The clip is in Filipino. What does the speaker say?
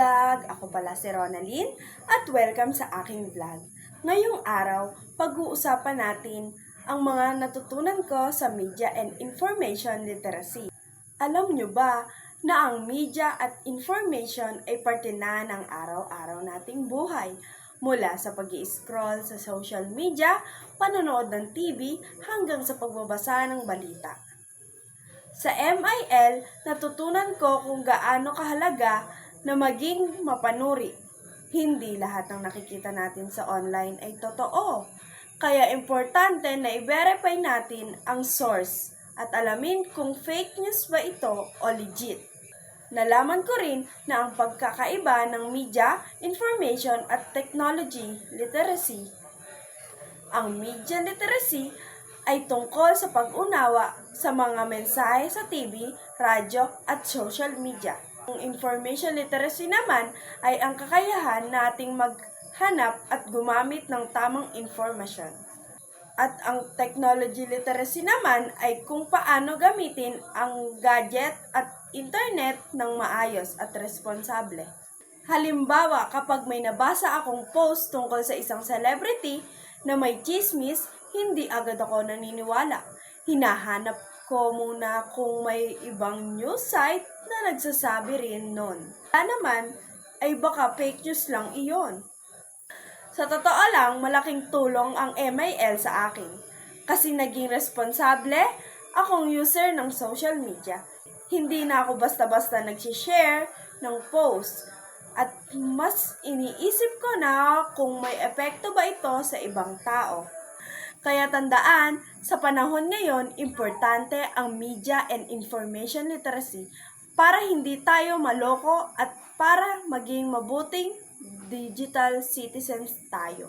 vlog! Ako pala si Ronalyn at welcome sa aking vlog. Ngayong araw, pag-uusapan natin ang mga natutunan ko sa Media and Information Literacy. Alam nyo ba na ang media at information ay parte na ng araw-araw nating buhay? Mula sa pag-i-scroll sa social media, panonood ng TV, hanggang sa pagbabasa ng balita. Sa MIL, natutunan ko kung gaano kahalaga na maging mapanuri. Hindi lahat ng nakikita natin sa online ay totoo. Kaya importante na i-verify natin ang source at alamin kung fake news ba ito o legit. Nalaman ko rin na ang pagkakaiba ng media, information at technology literacy. Ang media literacy ay tungkol sa pag-unawa sa mga mensahe sa TV, radyo at social media. Ang information literacy naman ay ang kakayahan nating maghanap at gumamit ng tamang informasyon. At ang technology literacy naman ay kung paano gamitin ang gadget at internet ng maayos at responsable. Halimbawa, kapag may nabasa akong post tungkol sa isang celebrity na may chismis, hindi agad ako naniniwala. Hinahanap ko muna kung may ibang news site na nagsasabi rin nun. Kaya naman, ay baka fake news lang iyon. Sa totoo lang, malaking tulong ang MIL sa akin. Kasi naging responsable akong user ng social media. Hindi na ako basta-basta nagsishare ng post. At mas iniisip ko na kung may epekto ba ito sa ibang tao. Kaya tandaan, sa panahon ngayon, importante ang media and information literacy para hindi tayo maloko at para maging mabuting digital citizens tayo.